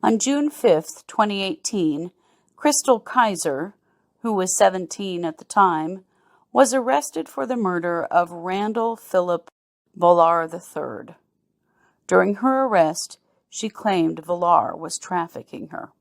On June 5th, 2018, Chrystul Kizer, who was 17 at the time, was arrested for the murder of Randall Phillip Volar III. During her arrest, she claimed Volar was trafficking her.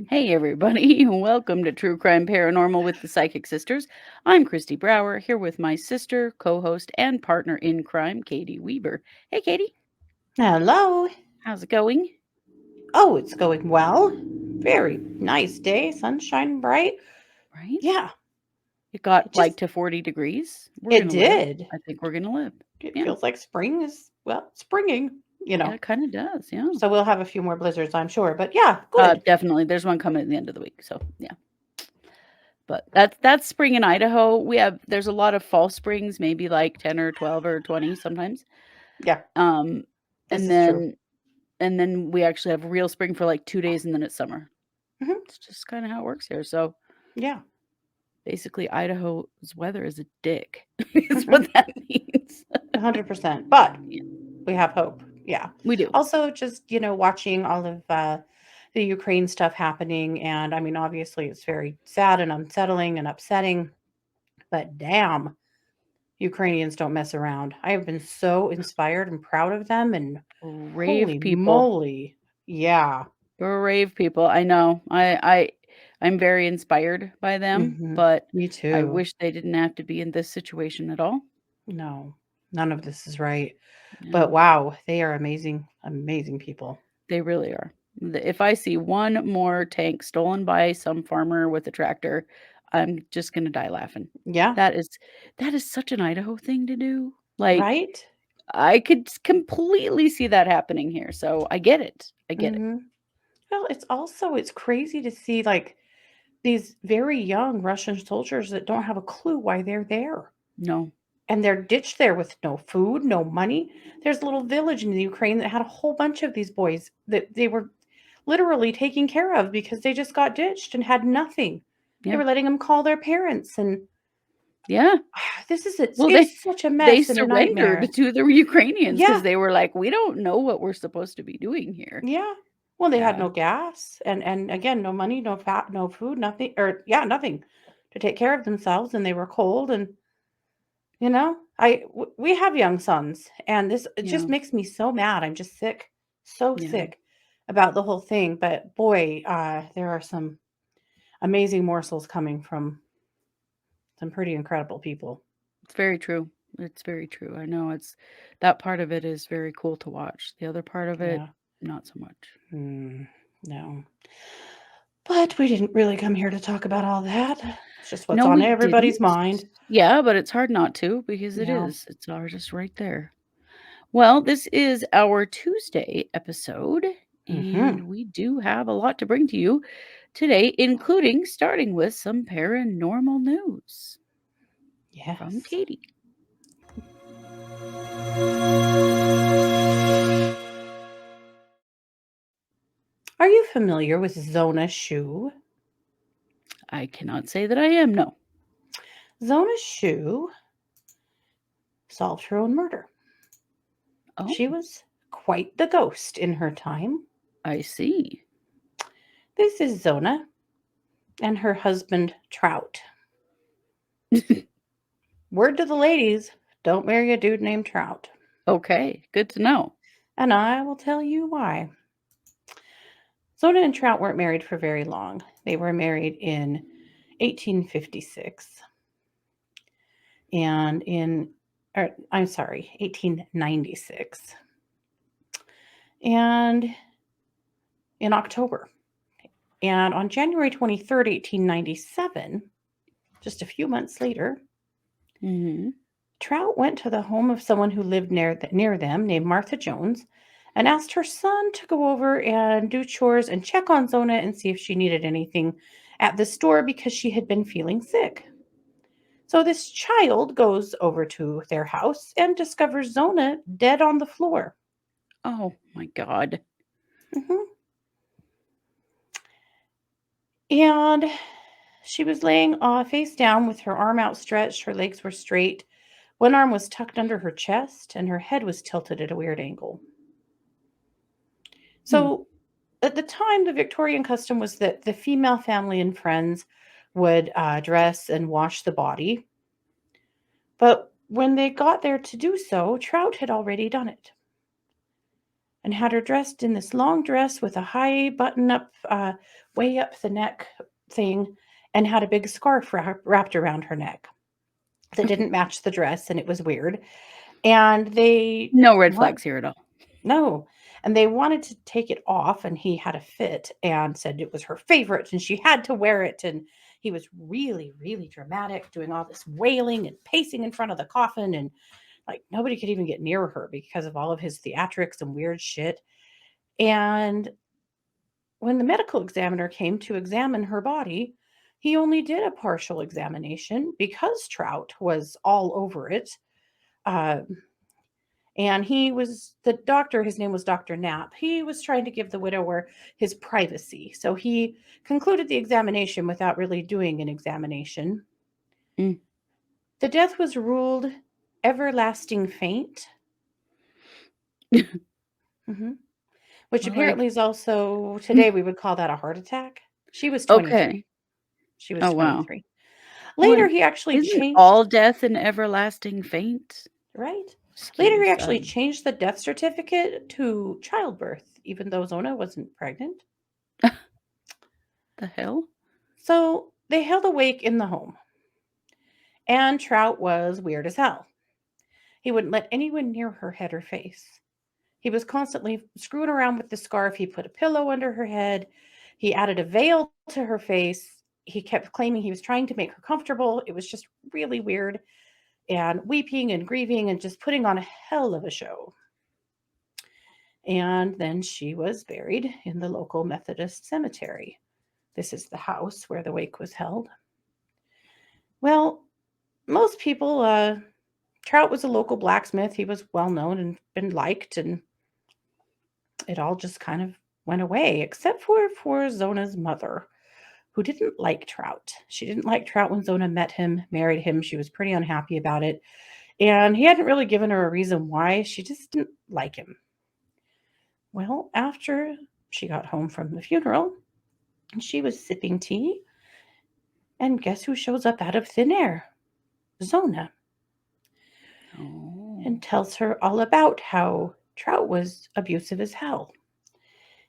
Hey everybody, welcome to True Crime Paranormal with the Psychic Sisters. I'm Christy Brower, here with my sister, co-host, and partner in crime, Katie Weber. Hey Katie. Hello. How's it going? Oh, it's going well. Very nice day, sunshine bright. Right? Yeah. It got to 40 degrees. It did. I think we're going to live. It feels like spring is, springing, Yeah, it kind of does, yeah. So we'll have a few more blizzards, I'm sure. But yeah, good. Definitely. There's one coming at the end of the week, so yeah. But that's spring in Idaho. There's a lot of fall springs, maybe like 10 or 12 or 20 sometimes. Yeah. And then we actually have real spring for like 2 days and then it's summer. Mm-hmm. It's just kind of how it works here. So yeah, basically Idaho's weather is a dick. Is what that means. 100%. But we have hope. Yeah, we do. Also, just watching all of the Ukraine stuff happening, and I mean, obviously, it's very sad and unsettling and upsetting. But damn, Ukrainians don't mess around. I have been so inspired and proud of them, and brave holy people. moly. Yeah. Brave people. I know. I'm very inspired by them, but me too. I wish they didn't have to be in this situation at all. No, none of this is right. Yeah. But wow, they are amazing, amazing people. They really are. If I see one more tank stolen by some farmer with a tractor, I'm just going to die laughing. Yeah. That is such an Idaho thing to do. Like, right? I could completely see that happening here. So I get it. I get it. Well, it's crazy to see like these very young Russian soldiers that don't have a clue why they're there. No. And they're ditched there with no food, no money. There's a little village in the Ukraine that had a whole bunch of these boys that they were literally taking care of because they just got ditched and had nothing. Yeah. They were letting them call their parents, and this is it's such a mess. They surrendered to the Ukrainians because they were like, we don't know what we're supposed to be doing here. Yeah. Well, they had no gas and again, no money, no fat, no food, nothing, nothing to take care of themselves, and they were cold, and we have young sons, and it just makes me so mad. I'm just sick, sick about the whole thing. But boy, there are some amazing morsels coming from some pretty incredible people. It's very true. It's very true. I know that part of it is very cool to watch. The other part of it, not so much. No. But we didn't really come here to talk about all that. It's just what's on everybody's mind. Yeah, but it's hard not to because it is. It's all just right there. Well, this is our Tuesday episode, and we do have a lot to bring to you today, including starting with some paranormal news. Yes. From Katie. Are you familiar with Zona Shue? I cannot say that I am, no. Zona Shue solved her own murder. Oh. She was quite the ghost in her time. I see. This is Zona and her husband, Trout. Word to the ladies, don't marry a dude named Trout. Okay, good to know. And I will tell you why. Zona and Trout weren't married for very long. They were married in 1856. And 1896. And in October. And on January 23rd, 1897, just a few months later, Trout went to the home of someone who lived near them named Martha Jones and asked her son to go over and do chores and check on Zona and see if she needed anything at the store because she had been feeling sick. So this child goes over to their house and discovers Zona dead on the floor. Oh my God. Mhm. And she was laying face down with her arm outstretched. Her legs were straight. One arm was tucked under her chest, and her head was tilted at a weird angle. Hmm. So at the time, the Victorian custom was that the female family and friends would dress and wash the body. But when they got there to do so, Trout had already done it and had her dressed in this long dress with a high button up, way up the neck thing, and had a big scarf wrapped around her neck that didn't match the dress, and it was weird. And they No red want flags here at all. no, and they wanted to take it off, and he had a fit and said it was her favorite, and she had to wear it. And he was really, really dramatic, doing all this wailing and pacing in front of the coffin, and like nobody could even get near her because of all of his theatrics and weird shit. And when the medical examiner came to examine her body, he only did a partial examination because Trout was all over it. Uh, and he was the doctor, his name was Dr. Knapp. He was trying to give the widower his privacy. So he concluded the examination without really doing an examination. Mm. The death was ruled everlasting faint, mhm, which Well, apparently is also today we would call that a heart attack. She was okay. 23. She was Oh, wow. 23. Well, Later, he actually isn't changed, all death an everlasting faint? right? Later, he Excuse actually changed the death certificate to childbirth, even though Zona wasn't pregnant. the hell? So they held a wake in the home, and Trout was weird as hell. He wouldn't let anyone near her head or face. He was constantly screwing around with the scarf. He put a pillow under her head. He added a veil to her face. He kept claiming he was trying to make her comfortable. It was just really weird, and weeping and grieving and just putting on a hell of a show. And then she was buried in the local Methodist cemetery. This is the house where the wake was held. Well, most people, Trout was a local blacksmith. He was well known and been liked, and it all just kind of went away, except for Zona's mother, who didn't like Trout. She didn't like Trout when Zona met him, married him. She was pretty unhappy about it. And he hadn't really given her a reason why. She just didn't like him. Well, after she got home from the funeral, she was sipping tea, and guess who shows up out of thin air? Zona, Oh. and tells her all about how Trout was abusive as hell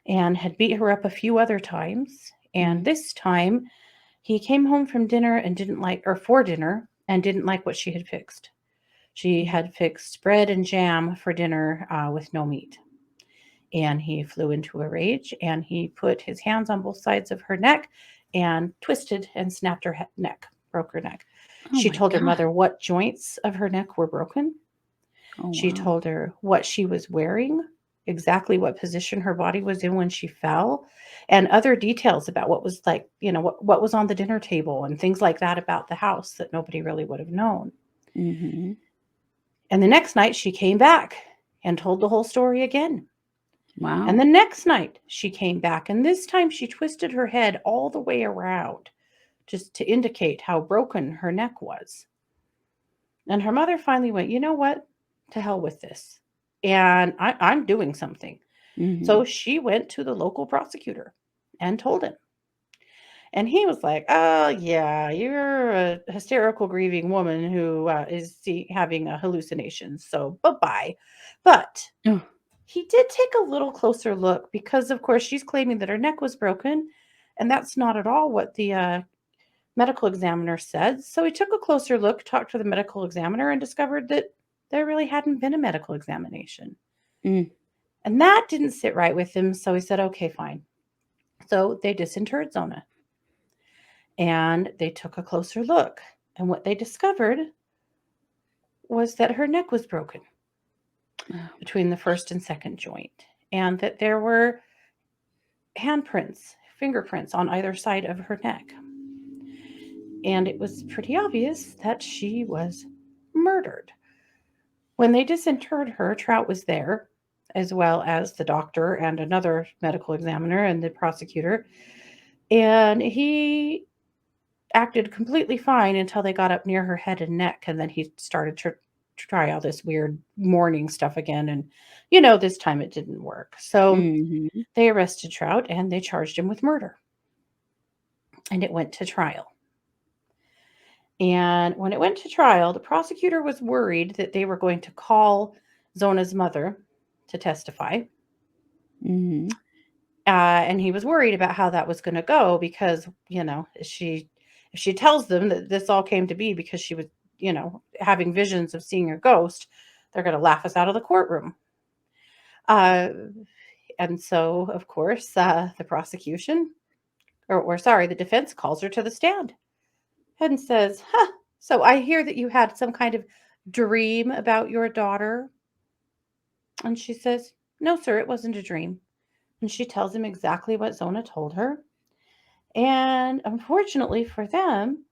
and had beat her up a few other times. And this time he came home from dinner and didn't like, or for dinner, and didn't like what she had fixed. She had fixed bread and jam for dinner with no meat. And he flew into a rage, and he put his hands on both sides of her neck and twisted and snapped her neck, broke her neck. Oh She my told her God. mother what joints of her neck were broken. Oh, She wow. told her what she was wearing, exactly what position her body was in when she fell, and other details about what was like, what was on the dinner table and things like that about the house that nobody really would have known. Mm-hmm. And the next night she came back and told the whole story again. And Wow. the next night she came back, and this time she twisted her head all the way around just to indicate how broken her neck was. And her mother finally went, you know what? To hell with this. And I'm doing something. Mm-hmm. So she went to the local prosecutor and told him. And he was like, oh, yeah, you're a hysterical, grieving woman who is having a hallucination. So bye bye. But Oh. he did take a little closer look because, of course, she's claiming that her neck was broken. And that's not at all what the medical examiner said. So he took a closer look, talked to the medical examiner, and discovered that there really hadn't been a medical examination. Mm. And that didn't sit right with him. So he said, okay, fine. So they disinterred Zona and they took a closer look. And what they discovered was that her neck was broken Oh. between the first and second joint, and that there were handprints, fingerprints on either side of her neck. and it was pretty obvious that she was murdered. When they disinterred her, Trout was there, as well as the doctor and another medical examiner and the prosecutor, and he acted completely fine until they got up near her head and neck, and then he started to try all this weird morning stuff again, and this time it didn't work. So Mm-hmm. they arrested Trout and they charged him with murder, and it went to trial. And when it went to trial, the prosecutor was worried that they were going to call Zona's mother to testify. Mm-hmm. And he was worried about how that was going to go because, if she tells them that this all came to be because she was, having visions of seeing a ghost, they're going to laugh us out of the courtroom. And so, of course, the prosecution, the defense calls her to the stand and says, so I hear that you had some kind of dream about your daughter. And she says, no, sir, it wasn't a dream. And she tells him exactly what Zona told her. And unfortunately for them,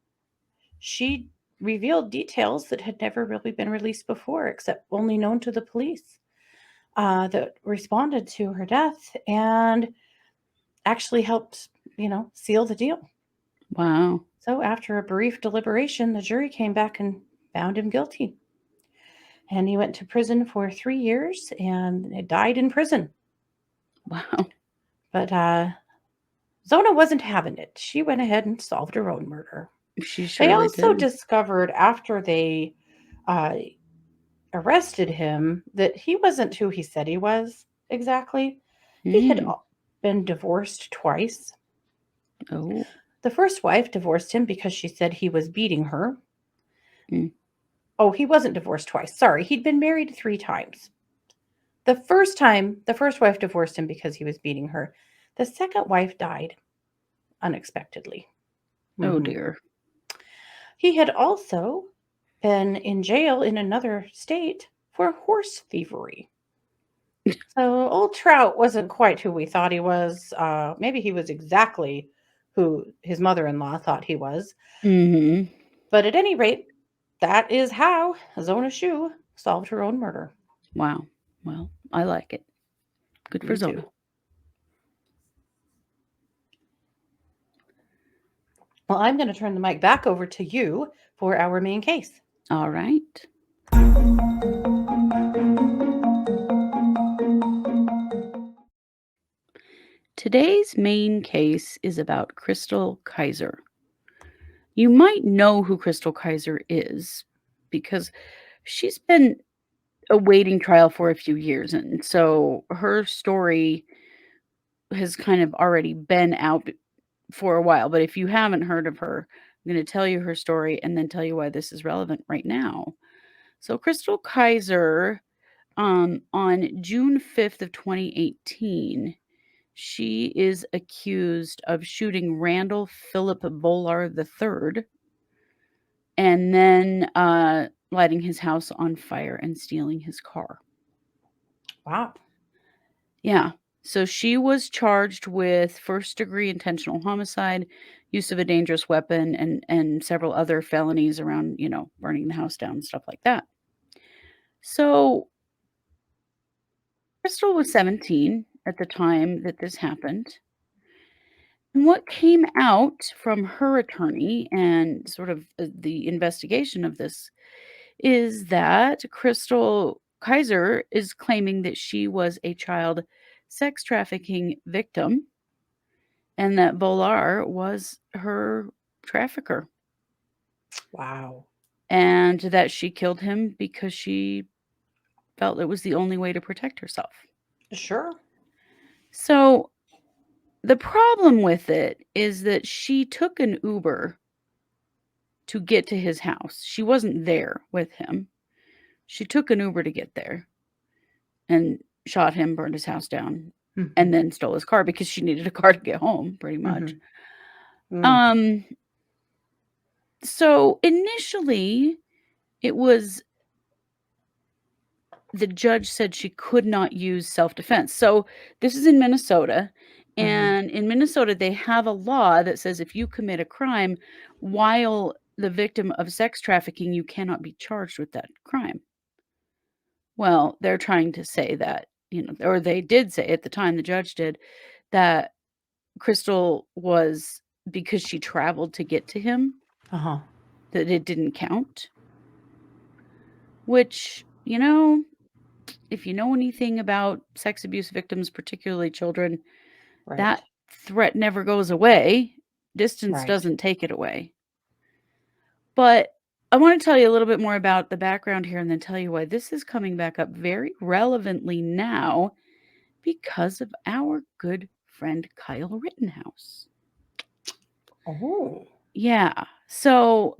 she revealed details that had never really been released before, except only known to the police that responded to her death and actually helped, seal the deal. Wow. So after a brief deliberation, the jury came back and found him guilty. And he went to prison for 3 years and died in prison. Wow. But Zona wasn't having it. She went ahead and solved her own murder. She They surely also did. discovered after they uh, arrested him that he wasn't who he said he was exactly. He had been divorced twice. Oh. The first wife divorced him because she said he was beating her. Mm. Oh, he wasn't divorced twice. Sorry, he'd been married 3 times. The first time, the first wife divorced him because he was beating her. The second wife died unexpectedly. Oh dear. He had also been in jail in another state for horse thievery. So old Trout wasn't quite who we thought he was. Maybe he was exactly who his mother-in-law thought he was. Mm-hmm. But at any rate, that is how Zona Shue solved her own murder. Wow. Well, I like it. Good for Me Zona. too. Well, I'm going to turn the mic back over to you for our main case. All right. Today's main case is about Chrystul Kizer. You might know who Chrystul Kizer is because she's been awaiting trial for a few years, and so her story has kind of already been out for a while. But if you haven't heard of her, I'm going to tell you her story and then tell you why this is relevant right now. So Chrystul Kizer, on June 5th of 2018, she is accused of shooting Randall Phillip Volar III and then lighting his house on fire and stealing his car. Wow. Yeah. So she was charged with first-degree intentional homicide, use of a dangerous weapon, and several other felonies around, burning the house down, stuff like that. So Chrystul was 17 at the time that this happened. And what came out from her attorney and sort of the investigation of this is that Chrystul Kizer is claiming that she was a child sex trafficking victim and that Volar was her trafficker. Wow. And that she killed him because she felt it was the only way to protect herself. Sure. So the problem with it is that she took an Uber to get to his house. She wasn't there with him. She took an Uber to get there and shot him, burned his house down, and then stole his car because she needed a car to get home, pretty much. So initially, it was the judge said she could not use self-defense. So this is in Minnesota, And in Minnesota, they have a law that says if you commit a crime while the victim of sex trafficking, you cannot be charged with that crime. Well, they're trying to say that, or they did say at the time, the judge did, that Chrystul was, because she traveled to get to him, Uh-huh. that it didn't count. Which, if you know anything about sex abuse victims, particularly children, Right. that threat never goes away. Distance Right. doesn't take it away. But I want to tell you a little bit more about the background here and then tell you why this is coming back up very relevantly now because of our good friend Kyle Rittenhouse. Oh. Yeah. So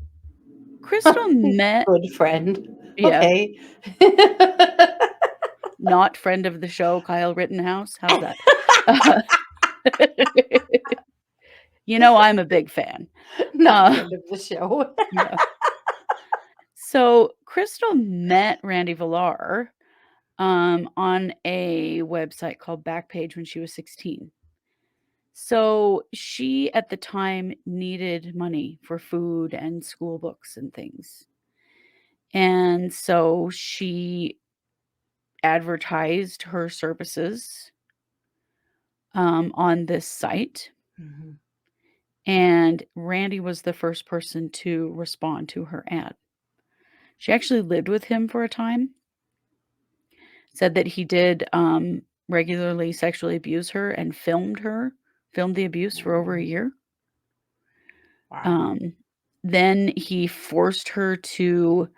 Chrystul met... Good friend. Yeah. Okay. Not friend of the show, Kyle Rittenhouse. How's that? I'm a big fan. Not friend of the show. Yeah. So Chrystul met Randy Volar on a website called Backpage when she was 16. So she, at the time, needed money for food and school books and things. And so she advertised her services on this site. And Randy was the first person to respond to her ad. She actually lived with him for a time. Said that he did regularly sexually abuse her and filmed the abuse for over a year. Wow. Then he forced her to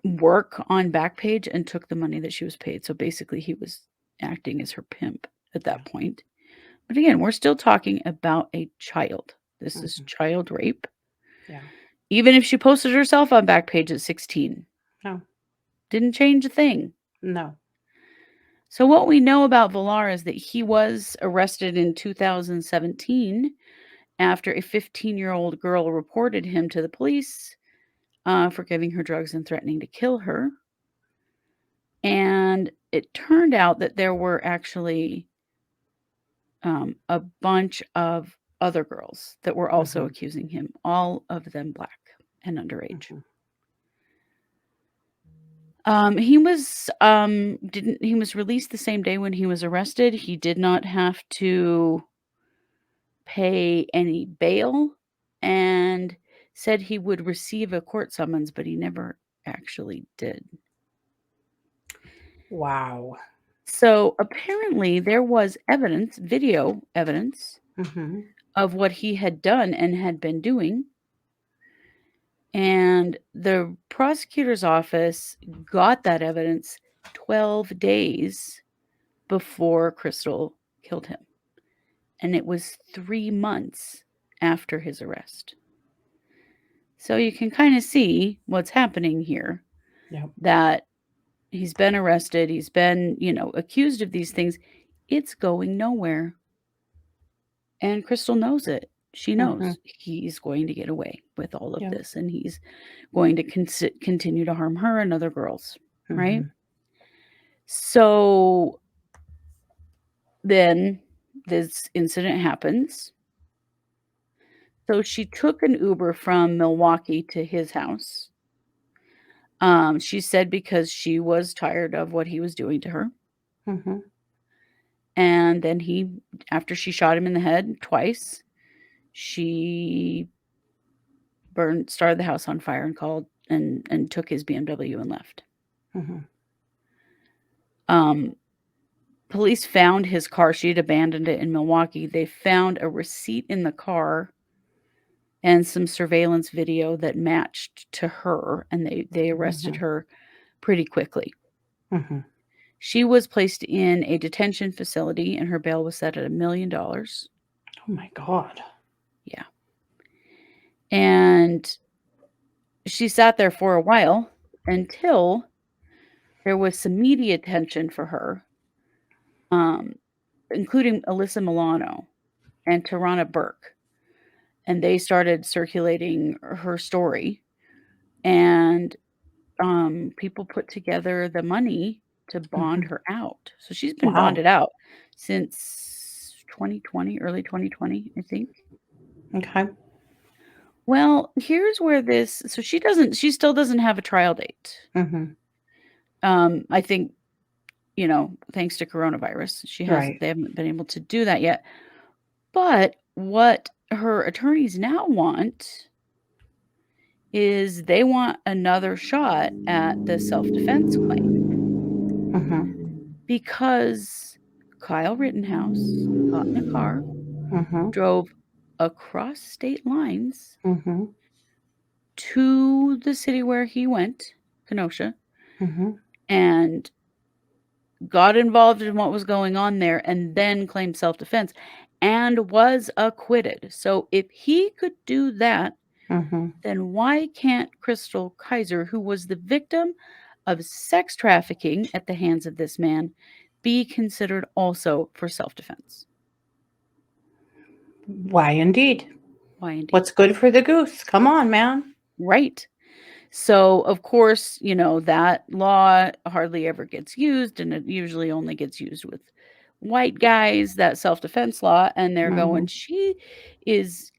work on Backpage and took the money that she was paid. So basically he was acting as her pimp at that point. But again, we're still talking about a child. This is child rape. Yeah. Even if she posted herself on Backpage at 16. No. Didn't change a thing. No. So what we know about Volar is that he was arrested in 2017 after a 15-year-old girl reported him to the police for giving her drugs and threatening to kill her. And it turned out that there were actually a bunch of other girls that were also accusing him, all of them black and underage. He was released the same day when he was arrested. He did not have to pay any bail and said he would receive a court summons, but he never actually did. Wow. So apparently there was video evidence of what he had done and had been doing. And the prosecutor's office got that evidence 12 days before Chrystul killed him. And it was 3 months after his arrest. So you can kind of see what's happening here. Yep. That he's been arrested. He's been, accused of these things. It's going nowhere. And Chrystul knows it. She knows he's going to get away with all of this. And he's going to continue to harm her and other girls. Right? So then this incident happens. So she took an Uber from Milwaukee to his house. She said because she was tired of what he was doing to her. And then after she shot him in the head twice, she started the house on fire and called and took his BMW and left. Police found his car. She had abandoned it in Milwaukee. They found a receipt in the car and some surveillance video that matched to her, and they arrested her pretty quickly. She was placed in a detention facility, and her bail was set at $1 million. Oh my God. Yeah. And she sat there for a while until there was some media attention for her, including Alyssa Milano and Tarana Burke. And they started circulating her story. And people put together the money to bond Mhm. her out. So she's been Wow. bonded out since 2020, early 2020, I think. Okay. Well, here's where she still doesn't have a trial date. Mhm. I think, thanks to coronavirus, Right. they haven't been able to do that yet. But what her attorneys now want is they want another shot at the self-defense claim Mhm. because Kyle Rittenhouse got in a car, Mhm. drove across state lines Mhm. to the city where he went, Kenosha, Mhm. and got involved in what was going on there and then claimed self-defense and was acquitted. So if he could do that, Mhm. then why can't Chrystul Kizer, who was the victim of sex trafficking at the hands of this man, be considered also for self-defense? Why indeed? Why indeed? What's good for the goose? Come on, man. Right. So, of course, that law hardly ever gets used, and it usually only gets used with white guys, that self-defense law, and they're going, Mhm. she is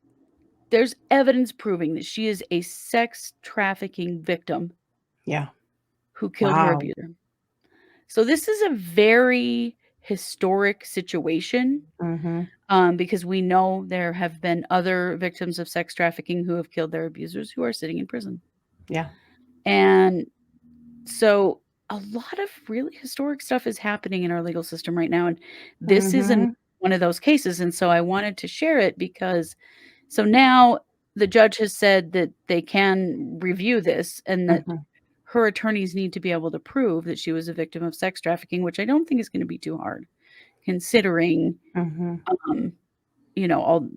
there's evidence proving that she is a sex trafficking victim Yeah. who killed her Wow. abuser. So this is a very historic situation, Mhm. because we know there have been other victims of sex trafficking who have killed their abusers who are sitting in prison. Yeah. And so a lot of really historic stuff is happening in our legal system right now, and this is Mhm. one of those cases, and so I wanted to share it because now the judge has said that they can review this and that Mhm. her attorneys need to be able to prove that she was a victim of sex trafficking, which I don't think is gonna be too hard considering, Mhm. um, all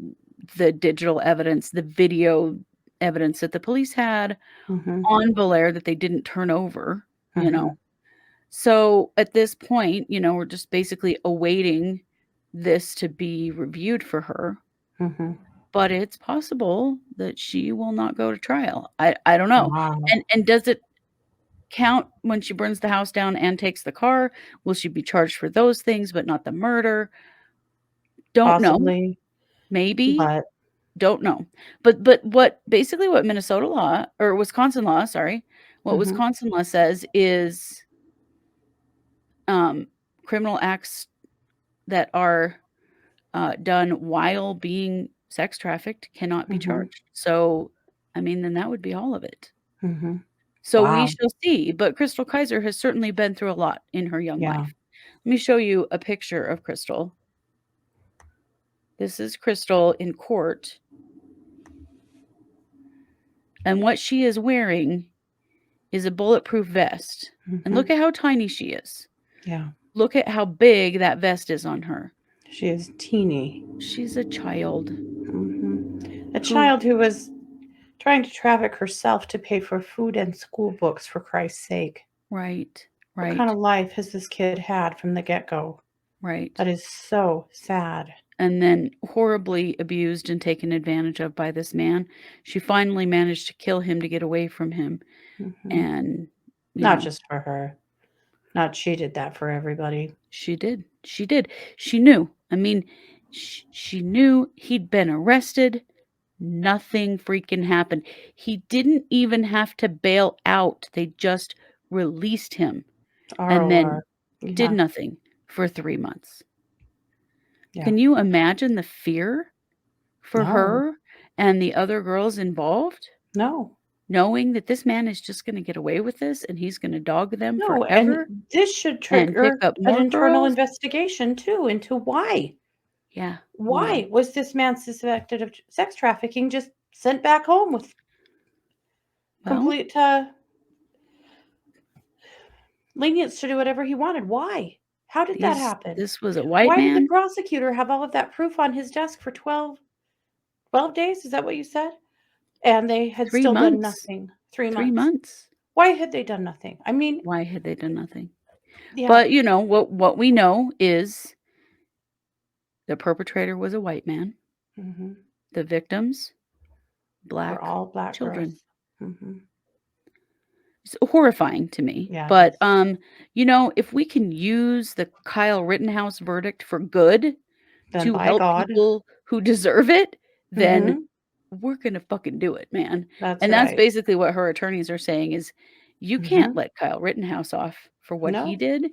the digital evidence, the video evidence that the police had Mhm. on Belair that they didn't turn over, you know? Mhm. So, at this point, we're just basically awaiting this to be reviewed for her, Mhm. but it's possible that she will not go to trial. I don't know. Wow. And does it count when she burns the house down and takes the car? Will she be charged for those things, but not the murder? Don't know. Possibly, Maybe. but Don't know. But what Minnesota law or Wisconsin law, sorry, what mhm. Wisconsin law says is, um, criminal acts that are, done while being sex trafficked cannot be Mhm. charged. So, I mean, then that would be all of it. Mhm. So we Wow. shall see, but Chrystul Kizer has certainly been through a lot in her young Yeah. life. Let me show you a picture of Chrystul. This is Chrystul in court, and what she is wearing is a bulletproof vest. And look Mhm. at how tiny she is. Yeah. Look at how big that vest is on her. She is teeny. She's a child Mhm. A who child who was trying to traffic herself to pay for food and school books, for Christ's sake. right, What kind right, of life has this kid had from the get-go? right. That is so sad. And then horribly abused and taken advantage of by this man. She finally managed to kill him to get away from him, Mhm. and, Not just for her. Not she did that for everybody. she did. She did. She knew. I mean, she knew he'd been arrested. Nothing freaking happened. He didn't even have to bail out. They just released him and then ROR. did Yeah. nothing for 3 months. Yeah. Can you imagine the fear for No. her and the other girls involved, No. knowing that this man is just gonna get away with this and he's gonna dog them No, forever and this should and pick trigger up an more internal girls? investigation too into why. Yeah, why? Why was this man suspected of sex trafficking just sent back home with Well, complete lenience to do whatever he wanted? Why? How did that happen? this was a white Why did the man. prosecutor have all of that proof on his desk for 12 days? Is that what you said? And they had 3 still done months. nothing. 3 3 months. months. Why had they done nothing? I mean, Why had they done nothing? yeah. But, what we know is the perpetrator was a white man, Mhm. the victims, We're black all black children. girls. Mhm. It's horrifying to me. Yeah, it But, is. if we can use the Kyle Rittenhouse verdict for good Then to by help God. people who deserve it, then Mhm. we're gonna fucking do it, man. That's And that's right. basically what her attorneys are saying is, you can't Mhm. let Kyle Rittenhouse off for what he No. did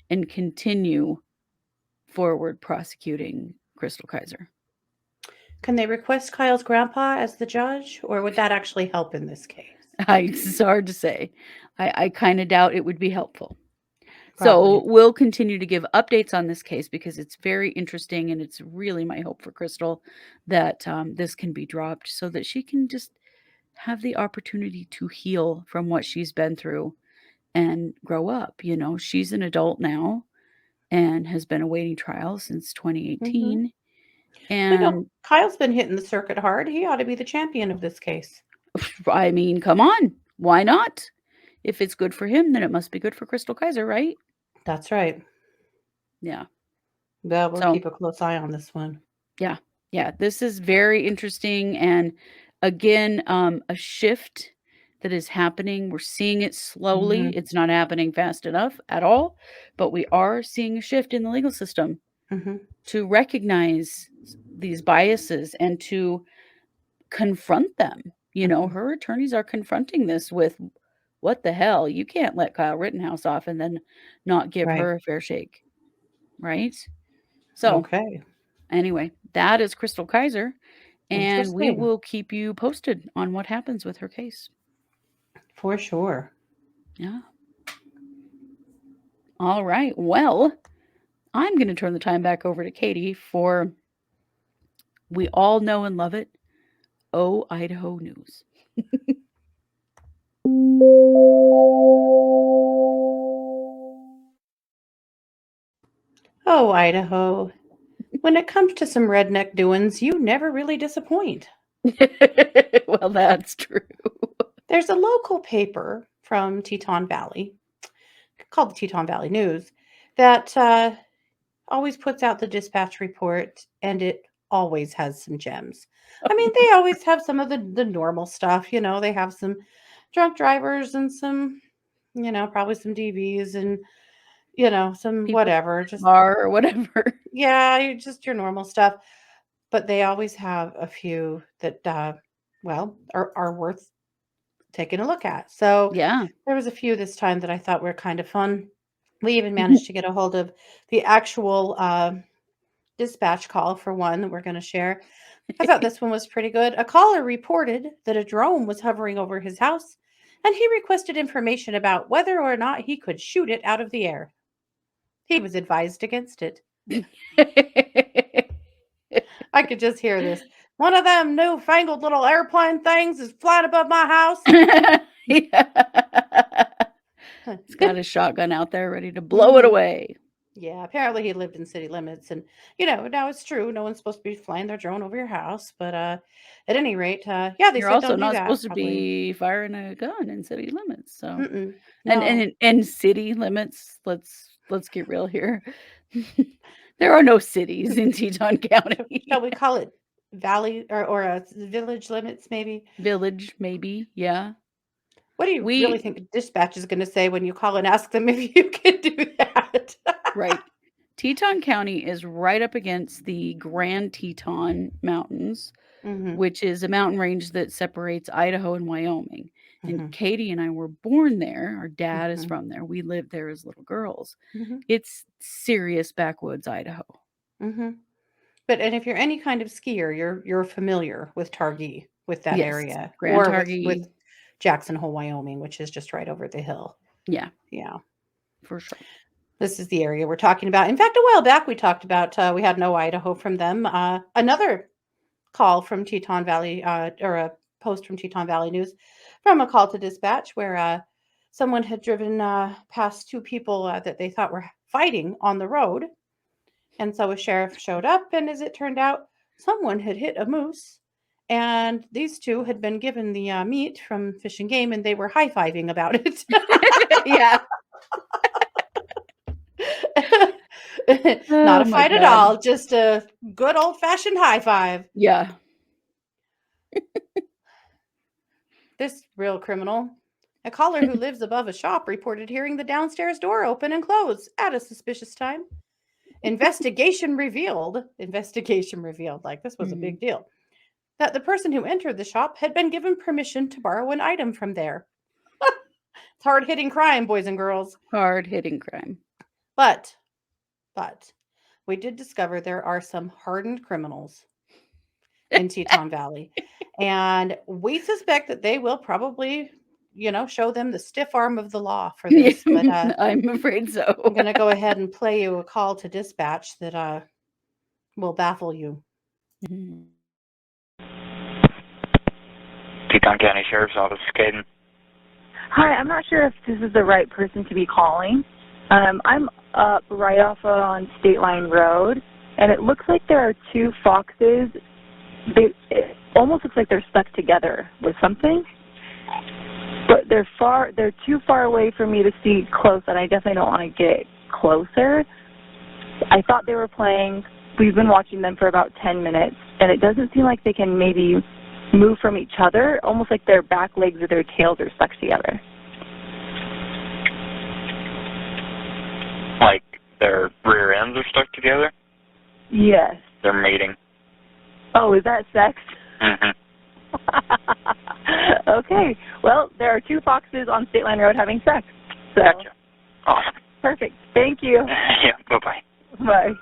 and continue forward prosecuting Chrystul Kizer. Can they request Kyle's grandpa as the judge, or would that actually help in this case? It's hard to say. I kinda doubt it would be helpful. So, Probably. we'll continue to give updates on this case because it's very interesting, and it's really my hope for Chrystul that, this can be dropped so that she can just have the opportunity to heal from what she's been through and grow up. She's an adult now and has been awaiting trial since Mhm. 2018. We know And Kyle's been hitting the circuit hard. He ought to be the champion of this case. I mean, come on, why not? If it's good for him, then it must be good for Chrystul Kizer, right? That's right. Yeah. But we'll So, keep a close eye on this one. yeah. Yeah, this is very interesting, and again, a shift that is happening. We're seeing it slowly. Mhm. It's not happening fast enough at all, but we are seeing a shift in the legal system Mhm. to recognize these biases and to confront them. Mhm. Her attorneys are confronting this with, what the hell? You can't let Kyle Rittenhouse off and then not give Right. her a fair shake, right? So, Okay. anyway, that is Chrystul Kizer, and we Interesting. will keep you posted on what happens with her case. For sure. Yeah. All right. Well, I'm going to turn the time back over to Katie for we all know and love it. Oh, Idaho news. Oh, Idaho. When it comes to some redneck doings, you never really disappoint. Well, that's true. There's a local paper from Teton Valley called the Teton Valley News that always puts out the dispatch report, and it always has some gems. I mean, they always have some of the normal stuff. They have some drunk drivers and some, probably some DVs and, some People whatever. Just, are or whatever. yeah, just your normal stuff. But they always have a few that, well, are worth taking a look at. So Yeah. there was a few this time that I thought were kind of fun. We even managed to get a hold of the actual dispatch call for one that we're going to share. I thought this one was pretty good. A caller reported that a drone was hovering over his house, and he requested information about whether or not he could shoot it out of the air. He was advised against it. I could just hear this. One of them newfangled little airplane things is flying above my house. Yeah. He's got his shotgun out there ready to blow it Mhm. away. Yeah, apparently he lived in city limits, and now it's true. No one's supposed to be flying their drone over your house, but at any rate, yeah, they You're said also don't do not that. supposed to Probably. be firing a gun in city limits, so Mm-mm. and No. city limits, let's get real here. There are no cities in Teton Shall County. we call it valley or village limits? Maybe. Village, maybe, yeah. What do you really We think dispatch is going to say when you call and ask them if you can do that? Right. Teton County is right up against the Grand Teton Mountains, Mm-hmm. which is a mountain range that separates Idaho and Wyoming. And Mm-hmm. Katie and I were born there. Our dad is Mm-hmm. from there. We lived there as little girls. Mm-hmm. It's serious backwoods Idaho. Mm-hmm. And if you're any kind of skier, you're familiar with Targhee, with that Yes, area, Grand or with Targhee. Jackson Hole, Wyoming, which is just right over the hill. Yeah, Yeah, for sure. this is the area we're talking about. In fact, a while back we talked about we had no Idaho from them. Another call from Teton Valley, or a post from Teton Valley News, from a call to dispatch where someone had driven past two people that they thought were fighting on the road. And so a sheriff showed up, and as it turned out, someone had hit a moose, and these two had been given the meat from Fish and Game, and they were high fiving about it. Yeah. Not Oh a my fight at God. all, just a good old fashioned high five. Yeah. This real criminal A caller who lives above a shop reported hearing the downstairs door open and close at a suspicious time. Investigation revealed, like this was a big deal, that the person who entered the shop had been given permission to borrow an item from there. It's hard-hitting crime, boys and girls. Hard-hitting crime. But we did discover there are some hardened criminals in Teton Valley. And we suspect that they will probably, show them the stiff arm of the law for this. But I'm afraid so. I'm going to go ahead and play you a call to dispatch that will baffle you. Teton County Sheriff's Office, Caden. Hi, I'm not sure if this is the right person to be calling. I'm up right off on State Line Road, and it looks like there are two foxes. It almost looks like they're stuck together with something, but they're too far away for me to see close, and I definitely don't want to get closer. I thought they were playing. We've been watching them for about 10 minutes, and it doesn't seem like they can maybe move from each other, almost like their back legs or their tails are stuck together. Like their rear ends are stuck together? Yes. They're mating. Oh, is that sex? Mm-hmm. Okay. Well, there are two foxes on State Line Road having sex. So. Gotcha. Awesome. Perfect. Thank you. Yeah, bye-bye. Bye.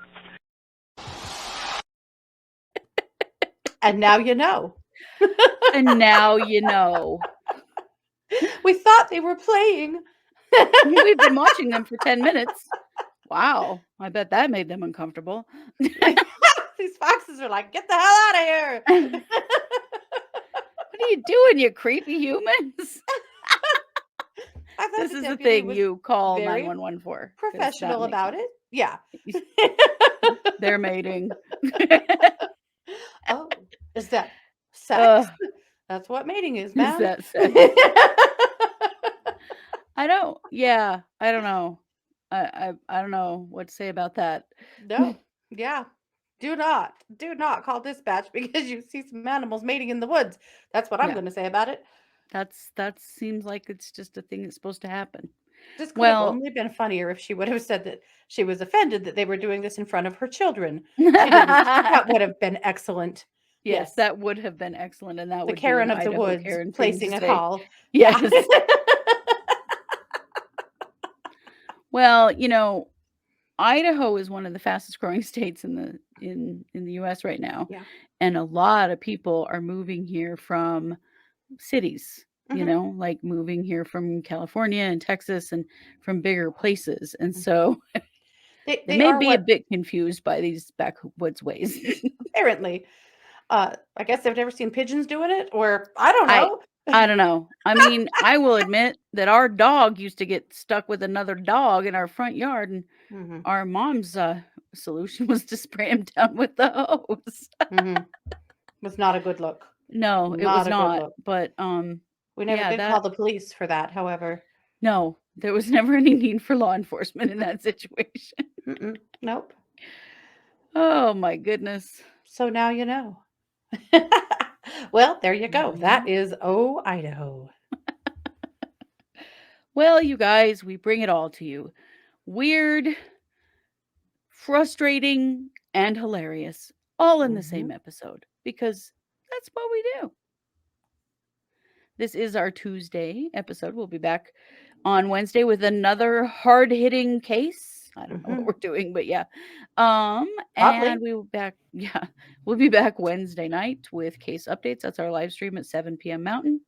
And now you know. And now you know. We thought they were playing. We've been watching them for 10 minutes. Wow. I bet that made them uncomfortable. These foxes are like, get the hell out of here. What are you doing, you creepy humans? This is the thing you call 911 for. Professional about it. Yeah. They're mating. Oh, is that sex? That's what mating is, man. Is that sex? I don't know. I don't know what to say about that. No. Yeah. Do not call dispatch because you see some animals mating in the woods. That's what I'm going to say about it. That seems like it's just a thing that's supposed to happen. This could have only been funnier if she would have said that she was offended that they were doing this in front of her children. She didn't. That would have been excellent. Yes, that would have been excellent, and that would the Karen be of the Idaho woods Karen placing a call. Yes. Well, Idaho is one of the fastest growing states in the US right now. Yeah. And a lot of people are moving here from cities, like moving here from California and Texas and from bigger places. And so they may be a bit confused by these backwoods ways. Apparently. I guess they've never seen pigeons doing it, or I don't know. I don't know. I mean, I will admit that our dog used to get stuck with another dog in our front yard, and our mom's solution was to spray him down with the hose. Was not a good look. No, it was not. But we never did call the police for that. However, no, there was never any need for law enforcement in that situation. Nope. Oh my goodness. So now you know. Well, there you go. That is Idaho. Well, you guys, we bring it all to you. Weird, frustrating, and hilarious, all in the same episode, because that's what we do. This is our Tuesday episode. We'll be back on Wednesday with another hard-hitting case. I don't know what we're doing, but yeah. And we will back. Yeah, we'll be back Wednesday night with case updates. That's our live stream at 7 p.m. Mountain.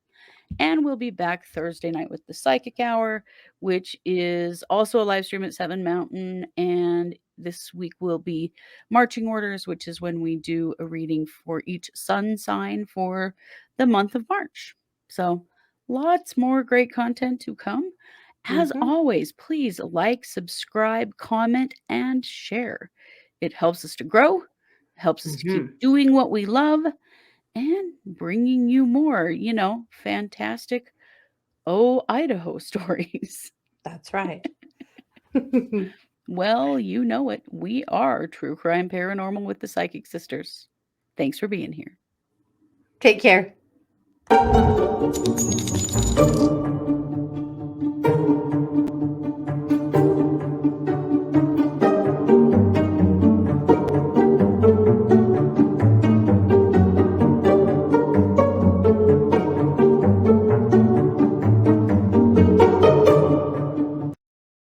And we'll be back Thursday night with the Psychic Hour, which is also a live stream at 7 Mountain. And this week will be Marching Orders, which is when we do a reading for each sun sign for the month of March. So lots more great content to come. As always, please like, subscribe, comment, and share. It helps us to grow, helps us to keep doing what we love, and bringing you more, fantastic Idaho stories. That's right. Well, you know it. We are True Crime Paranormal with the Psychic Sisters. Thanks for being here. Take care.